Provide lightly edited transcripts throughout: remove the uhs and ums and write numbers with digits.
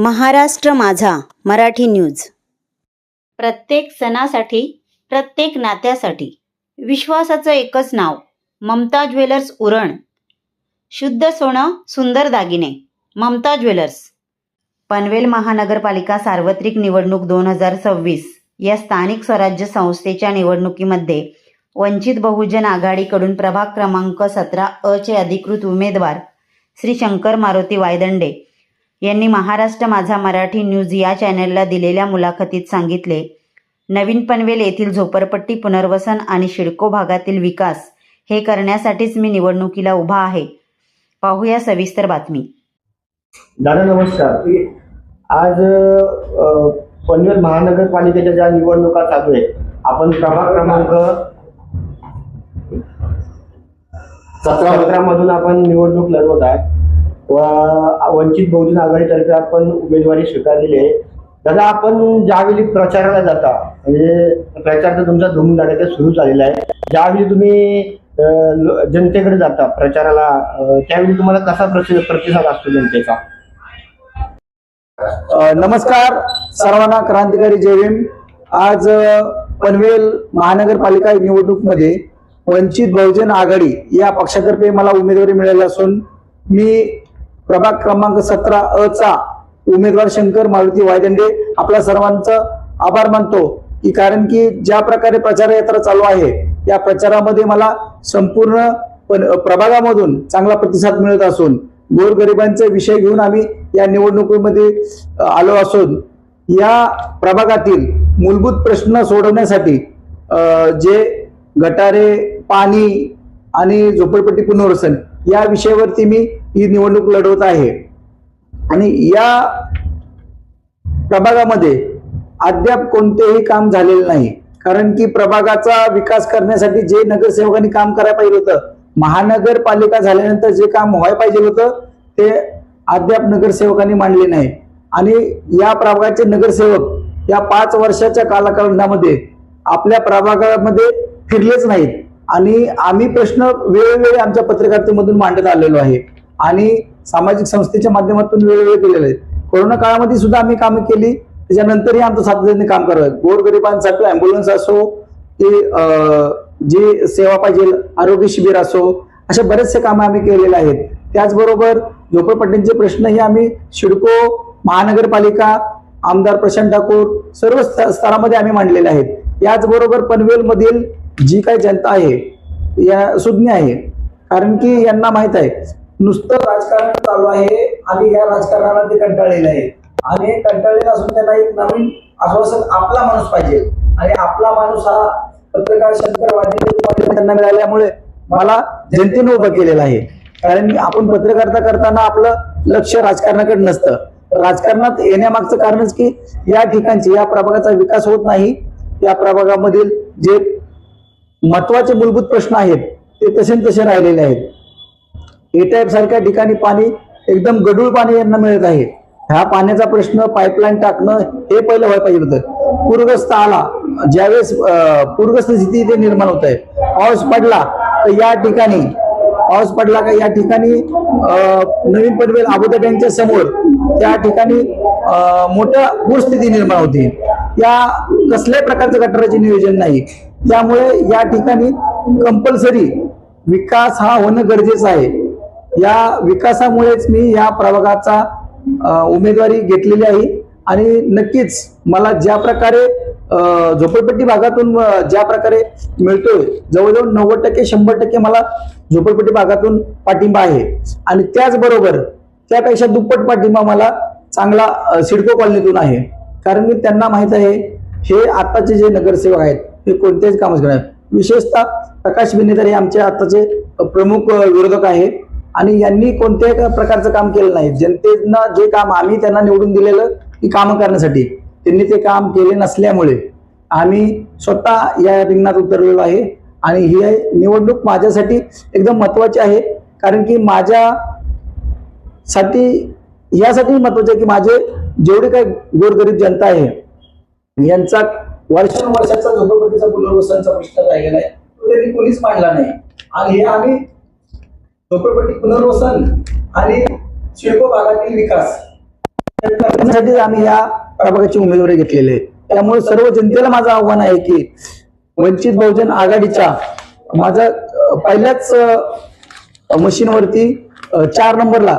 महाराष्ट्र माझा मराठी न्यूज. प्रत्येक सणासाठी, प्रत्येक नात्यासाठी विश्वासाचं एकच नाव, ममता ज्वेलर्स उरण. शुद्ध सोनं, सुंदर दागिने, ममता ज्वेलर्स. पनवेल महानगरपालिका सार्वत्रिक निवडणूक 2026 या स्थानिक स्वराज्य संस्थेच्या निवडणुकीमध्ये वंचित बहुजन आघाडीकडून प्रभाग क्रमांक 17 चे अधिकृत उमेदवार श्री शंकर मारुती वायदंडे यांनी महाराष्ट्र माझा मराठी न्यूज या चॅनलला दिलेल्या मुलाखतीत सांगितले, नवीन पनवेल येथील झोपडपट्टी पुनर्वसन आणि सिडको भागातील विकास हे करण्यासाठीच मी निवडणुकीला उभा आहे. पाहूया सविस्तर बातमी. दादा नमस्कार. आज पनवेल महानगरपालिकेच्या ज्या निवडणुका चालू आहेत, आपण प्रभाग क्रमांक 17 मधून आपण निवडणूक लढवत आहे व वंचित बहुजन आघाडीतर्फे आपण उमेदवारी स्वीकारलेली आहे. दादा, आपण ज्यावेळी प्रचाराला जाता, म्हणजे प्रचार तर तुमचा धूमधडाक्यात सुरू झालेला आहे, ज्यावेळी तुम्ही जनतेकडे जाता प्रचाराला, त्यावेळी तुम्हाला कसा प्रतिसाद असतो जनतेचा? नमस्कार सर्वांना, क्रांतिकारी जय भीम. आज पनवेल महानगरपालिका निवडणूकमध्ये वंचित बहुजन आघाडी या पक्षातर्फे मला उमेदवारी मिळाली असून मी प्रभाग क्रमांक 17 चा उमेदवार शंकर मारुती वायदंडे आपल्या सर्वांचं आभार मानतो की कारण की ज्या प्रकारे प्रचार यात्रा चालू आहे या प्रचारामध्ये मला संपूर्ण प्रभागामधून चांगला प्रतिसाद मिळत असून गोरगरिबांचे विषय घेऊन आम्ही या निवडणुकीमध्ये आलो असून या प्रभागातील मूलभूत प्रश्न सोडवण्यासाठी जे गटारे, पाणी आणि झोपडपट्टी पुनर्वसन या विषयावरती मी ही निवडणूक लढवत आहे. आणि या प्रभागामध्ये अद्याप कोणतेही काम झालेले नाही, कारण की प्रभागाचा विकास करण्यासाठी जे नगरसेवकांनी काम करायला पाहिजे होतं, महानगरपालिका झाल्यानंतर जे काम व्हायला पाहिजे होतं ते अद्याप नगरसेवकांनी मांडले नाही. आणि या प्रभागाचे नगरसेवक या 5 वर्षाच्या कालखंडामध्ये आपल्या प्रभागामध्ये फिरलेच नाहीत आणि आम्ही प्रश्न वेळोवेळी आमच्या पत्रकारितेमधून मांडत आलेलो आहे आणि सामाजिक संस्थेच्या माध्यमातून वेळोवेळी केलेलं आहे. कोरोना काळामध्ये सुद्धा आम्ही कामं केली, त्याच्यानंतरही आमचं सातत्याने काम करावं. गोरगरिबांसाठी ॲम्ब्युलन्स असो की जी सेवा पाहिजे, आरोग्य शिबिर असो, असे बरेचसे कामं आम्ही केलेले आहेत. त्याचबरोबर झोपडपट्ट्यांचे प्रश्नही आम्ही सिडको, महानगरपालिका, आमदार प्रशांत ठाकूर सर्व स्तरामध्ये आम्ही मांडलेले आहेत. याचबरोबर पनवेल मधील जी काही जनता आहे या सुज्ञ आहे, कारण की यांना माहित आहे नुसतं राजकारण चालू आहे आणि या राजकारणाला ते कंटाळलेले आहे आणि कंटाळलेला असून त्यांना एक नवीन आश्वासन आपला माणूस पाहिजे आणि आपला माणूस हा पत्रकार शंकर वायदंडे त्यांना मिळाल्यामुळे मला जनतेने उभं केलेलं आहे. कारण आपण पत्रकारिता करताना आपलं लक्ष राजकारणाकडे नसतं. राजकारणात येण्यामागचं कारणच की या ठिकाणचे या प्रभागाचा विकास होत नाही. या प्रभागामधील जे महत्वाचे मूलभूत प्रश्न आहेत ते तसे राहिलेले आहेत. ए टाईप सारख्या ठिकाणी पाणी एकदम गढूळ पाणी यांना मिळत आहे. ह्या पाण्याचा प्रश्न पाईपलाईन टाकणं हे पहिलं व्हायला पाहिजे होतं. पूरग्रस्त आला, ज्यावेळेस पूरग्रस्त स्थिती इथे निर्माण होत आहे, पाऊस पडला का या ठिकाणी नवीन पनवेल अबोधा बँकच्या समोर त्या ठिकाणी मोठ्या पूरस्थिती निर्माण होते. या कसल्याही प्रकारचं गटाराचे नियोजन नाही. त्यामुळे या ठिकाणी कंपल्सरी विकास हा होणं गरजेचं आहे. या विकासामुळेच मी या प्रभागाचा उमेदवारी घेतलेली आहे आणि नक्कीच मला ज्या प्रकारे झोपडपट्टी भागातून ज्या प्रकारे मिळतोय, जवळजवळ 90% 100% मला झोपडपट्टी भागातून पाठिंबा आहे आणि त्याचबरोबर त्यापेक्षा दुप्पट पाठिंबा मला चांगला सिडको कॉलनीतून आहे. कारण की त्यांना माहित आहे हे आताचे जे नगरसेवक आहेत हे कोणत्याच कामच करणार. विशेषतः प्रकाश बिनेतर हे आमचे आताचे प्रमुख विरोधक आहे आणि यांनी कोणत्याही प्रकारचं काम केलं नाही. जनतेनं जे काम आम्ही त्यांना निवडून दिलेलं की कामं करण्यासाठी, त्यांनी ते काम केले नसल्यामुळे आम्ही स्वतः या रिंगणात उतरलेलो आहे. आणि ही निवडणूक माझ्यासाठी एकदम महत्वाची आहे, कारण की माझ्यासाठी यासाठी महत्वाचं आहे की माझे जेवढे काही गोरगरीब जनता आहे यांचा वर्षानुवर्षाचा झोपडपट्टीचा पुनर्वसनाचा प्रश्न राहिलेला आहे, तो त्यांनी कोणीच मांडला नाही. आणि हे आम्ही झोपडपट्टी पुनर्वसन आणि सिडको भागातील विकास करण्यासाठी आम्ही या प्रभागाची उमेदवारी घेतलेली आहे. त्यामुळे सर्व जनतेला माझं आव्हान आहे की वंचित बहुजन आघाडीच्या माझा पहिल्याच मशीनवरती 4 नंबरला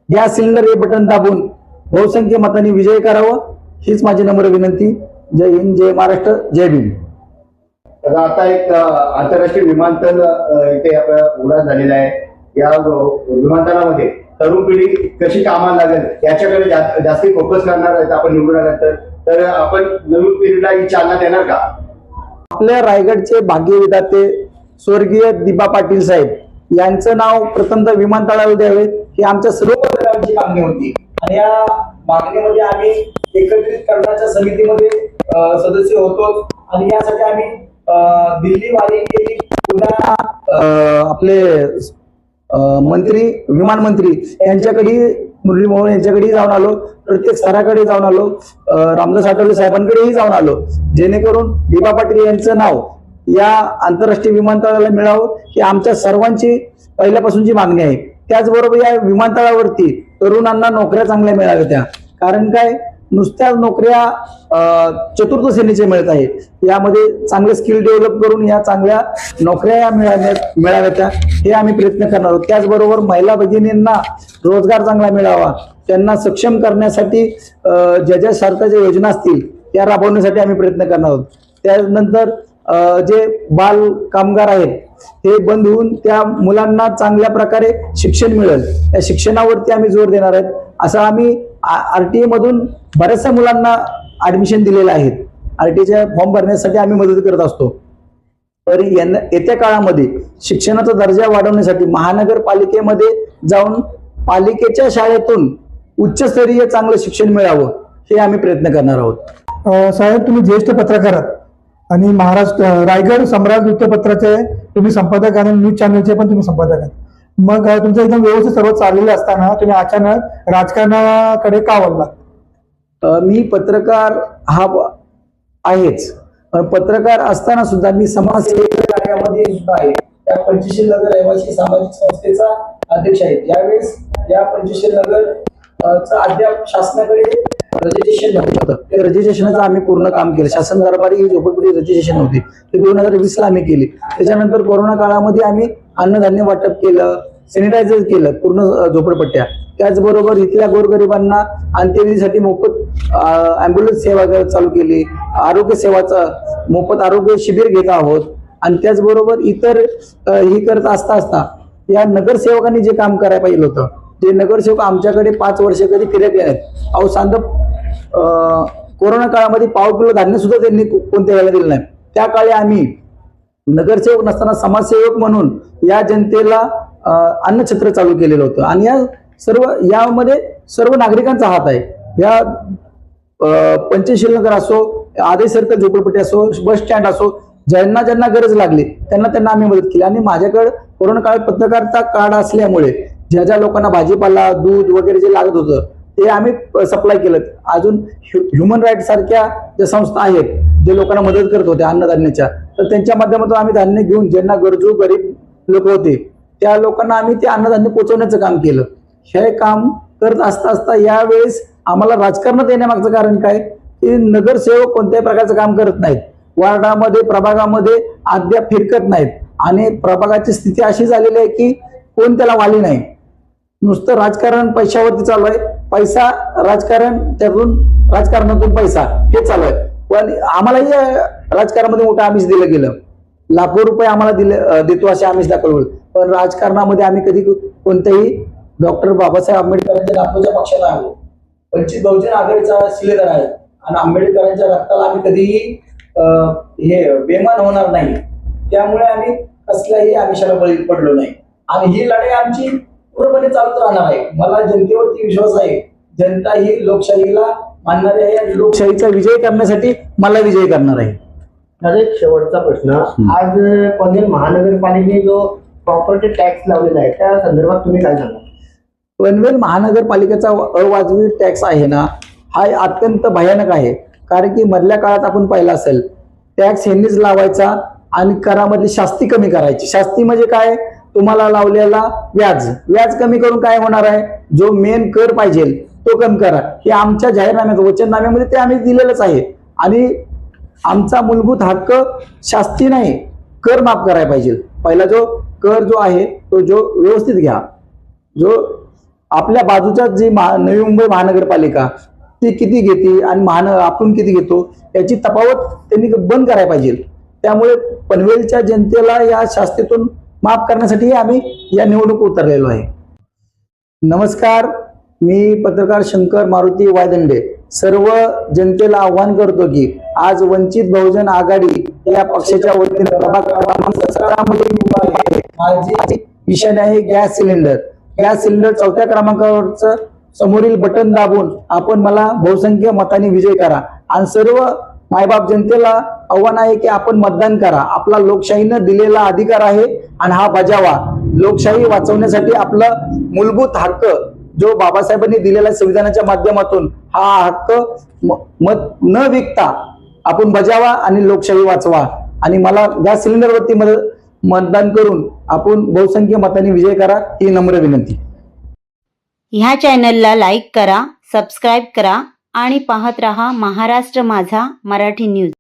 गॅस सिलेंडर हे बटन दाबून बहुसंख्य मतांनी विजय करावं हीच माझी नम्र विनंती. जय हिंद, जय महाराष्ट्र, जय भीम. तर आता एक आंतरराष्ट्रीय विमानतळ इथे आपला उडान झालेला आहे. या विमानतळामध्ये तरुण पिढी कशी कामाला लागेल याच्याकडे जास्ती फोकस करणार आहेत आपण निवडून आल्यानंतर. तर आपण नवीन पिढीला ही चालना देणार का? आपल्या रायगडचे भाग्यविधाते स्वर्गीय दिबा पाटील साहेब यांचं नाव प्रथमतः विमानतळावर द्यावे ही आमच्या सर्व पत्रकारांची मागणी होती. आणि या मागणीमध्ये आम्ही एकत्रितकरणाच्या समितीमध्ये सदस्य होतो आणि यासाठी आम्ही दिल्ली वारी केली. पुन्हा आपले मंत्री विमान मंत्री यांच्याकडे मुरली मोहोळ यांच्याकडेही जाऊन आलो. प्रत्येक स्तराकडे जाऊन आलो. रामदास आठवले साहेबांकडेही जाऊन आलो जेणेकरून दिबा पाटील यांचं नाव या आंतरराष्ट्रीय विमानतळाला मिळावं ही आमच्या सर्वांची पहिल्यापासूनची मागणी आहे. त्याचबरोबर या विमानतळावरती तरुणांना नोकऱ्या चांगल्या मिळाव्या त्या. कारण काय नुसत्या नोकऱ्या चतुर्थ श्रेणीचे मिळत आहे. यामध्ये चांगले स्किल डेव्हलप करून या चांगल्या नोकऱ्या मिळाव्या त्या हे आम्ही प्रयत्न करणार आहोत. त्याचबरोबर महिला भगिनींना रोजगार चांगला मिळावा त्यांना सक्षम करण्यासाठी ज्या सरकारच्या योजना असतील त्या राबवण्यासाठी आम्ही प्रयत्न करणार आहोत. त्यानंतर जे बाल कामगार आहेत ते बंद होऊन त्या मुलांना चांगल्या प्रकारे शिक्षण मिळेल त्या शिक्षणावरती आम्ही जोर देणार आहेत. असं आम्ही RTA मधून बऱ्याचशा मुलांना ऍडमिशन दिलेले आहेत. RTA फॉर्म भरण्यासाठी आम्ही मदत करत असतो. तर येत्या काळामध्ये शिक्षणाचा दर्जा वाढवण्यासाठी महानगरपालिकेमध्ये जाऊन पालिकेच्या शाळेतून उच्चस्तरीय चांगलं शिक्षण मिळावं हे आम्ही प्रयत्न करणार आहोत. साहेब, तुम्ही ज्येष्ठ पत्रकार आहात आणि महाराष्ट्र रायगड सम्राट वृत्तपत्राचे तुम्ही संपादक आणि न्यूज चॅनलचे पण तुम्ही संपादक आहात. मग तुमचं एकदम व्यवस्थित सर्व चाललेलं असताना तुम्ही अचानक राजकारणाकडे का वळलात? मी पत्रकार हा आहेच, पण पत्रकार असताना सुद्धा मी समाजसेवेच्या कार्यामध्ये सुद्धा आहे. त्या पंचशील नगर रहिवासी सामाजिक संस्थेचा अध्यक्ष आहे. यावेळेस या पंचशील नगर अद्याप शासनाकडे रजिस्ट्रेशन होतं. त्या रजिस्ट्रेशनचं आम्ही पूर्ण काम केलं. शासन दरबारी ही झोपडपट्टी रजिस्ट्रेशन होती ते 2020 ला आम्ही केली. त्याच्यानंतर कोरोना काळामध्ये आम्ही अन्नधान्य वाटप केलं, सॅनिटायझर केलं पूर्ण झोपडपट्ट्या. त्याचबरोबर इथल्या गोरगरिबांना अंत्यविधीसाठी मोफत अँब्युलन्स सेवा चालू केली. आरोग्य सेवाचा मोफत आरोग्य शिबिर घेत आहोत. आणि त्याचबरोबर इतर ही करत असता या नगरसेवकांनी जे काम करायला पाहिजे होतं ते नगरसेवक आमच्याकडे 5 वर्ष कधी फिरत नाहीत. अहो सांग कोरोना काळामध्ये पाव किलो धान्य सुद्धा त्यांनी कोणत्या वेळेला दिलं नाही. त्या काळी आम्ही नगरसेवक नसताना समाजसेवक म्हणून या जनतेला अन्नछत्र चालू केलेलं होतं. आणि यामध्ये सर्व नागरिकांचा हात आहे. या पंचशील नगर असो, आदेश सर्कल झोपडपट्टी असो, बस स्टँड असो, ज्यांना गरज लागली त्यांना आम्ही मदत केली. आणि माझ्याकडे कोरोना काळात पत्रकारिता कार्ड असल्यामुळे ज्या लोकांना भाजीपाला दूध वगैरे जे लागत होतं ते आम्ही सप्लाय केलं. अजून ह्युमन राईट सारख्या ज्या संस्था आहेत जे लोकांना मदत करत होत्या अन्नधान्याच्या, तर त्यांच्या माध्यमातून आम्ही धान्य घेऊन ज्यांना गरजू गरीब लोक होते त्या लोकांना आम्ही ते अन्नधान्य पोहोचवण्याचं काम केलं. हे काम करत असता यावेळेस आम्हाला राजकारणात येण्यामागचं कारण काय की नगरसेवक कोणत्याही प्रकारचं काम करत नाहीत. वार्डामध्ये प्रभागामध्ये अद्याप फिरकत नाहीत. आणि प्रभागाची स्थिती अशी झालेली आहे की कोण त्याला वाली नाही. नुसतं राजकारण पैशावरती चालू आहे. पैसा राजकारण, त्यातून राजकारणातून पैसा हे चालू आहे. पण आम्हालाही राजकारणामध्ये मोठं आमिष दिलं गेलं. लाखो रुपये आम्हाला देतो असे आमिष दाखवलं. पण राजकारणामध्ये आम्ही कधी कोणत्याही डॉक्टर बाबासाहेब आंबेडकरांच्या नातूच्या पक्षाला आलो. वंचित बहुजन आघाडीचा शिलेदार आहे आणि आंबेडकरांच्या रक्ताला आम्ही कधीही हे बेमान होणार नाही. त्यामुळे आम्ही कसल्याही आमिषाला बळी पडलो नाही. आणि ही लढाई आमची पूर्णपणे चालूच राहणार आहे. मला जनतेवरती विश्वास आहे. जनता ही लोकशाहीला मानणारी आहे आणि लोकशाहीचा विजय करण्यासाठी मला विजय करणार आहे. माझा एक शेवटचा प्रश्न, आज पनवेल महानगरपालिकेने जो प्रॉपर्टी टॅक्स लावलेला आहे त्या संदर्भात तुम्ही काय सांगा? पनवेल महानगरपालिकेचा अवाजवी टॅक्स आहे ना, हा अत्यंत भयानक आहे. कारण की मधल्या काळात आपण पाहिलं असेल टॅक्स ह्यांनीच लावायचा आणि करामधली शास्ती कमी करायची. शास्ती म्हणजे काय, तुम्हाला लावलेला व्याज कमी करून काय होणार आहे, जो मेन कर पाहिजे कमी करा, हे आमच्या जाहीरनाम्यात वचननाम्यामध्ये ते आम्ही दिलेलंच आहे. आणि आमचा मूलभूत हक्क शास्ती नाही, कर माफ करायला पाहिजे. पहिला जो कर जो आहे तो जो व्यवस्थित घ्या. जो आपल्या बाजूच्या जी नवी मुंबई महानगरपालिका ती किती घेते आणि आपण किती घेतो याची तफावत त्यांनी बंद करायला पाहिजे. त्यामुळे पनवेलच्या जनतेला या शास्तीतून माफ करण्यासाठी आम्ही या निवडणूक उतरलेलो आहे. नमस्कार, मी पत्रकार शंकर मारुती वायदंडे सर्व जनतेला आव्हान करतो की आज वंचित बहुजन आघाडी या पक्षाच्या वतीने प्रभाग क्रमांक 17 मध्ये आज विषय आहे गॅस सिलेंडर. गॅस सिलेंडर 4थ्या क्रमांकावरचं समोरील बटन दाबून आपण मला बहुसंख्य मताने विजय करा. आणि सर्व मायबाप जनतेला आव्हान आहे की आपण मतदान करा. आपला लोकशाहीनं दिलेला अधिकार आहे आणि हा बजावा. लोकशाही वाचवण्यासाठी आपला मूलभूत हक्क जो बाबासाहेबांनी दिलेला संविधानाच्या माध्यमातून हा हक्क मत न विकता आपण बजावा आणि लोकशाही वाचवा. आणि मला गॅस सिलेंडरवरती मतदान करून आपण बहुसंख्य मताने विजय करा ही नम्र विनंती. ह्या चॅनलला लाईक करा, सबस्क्राईब करा आणि पाहत रहा महाराष्ट्र माझा मराठी न्यूज.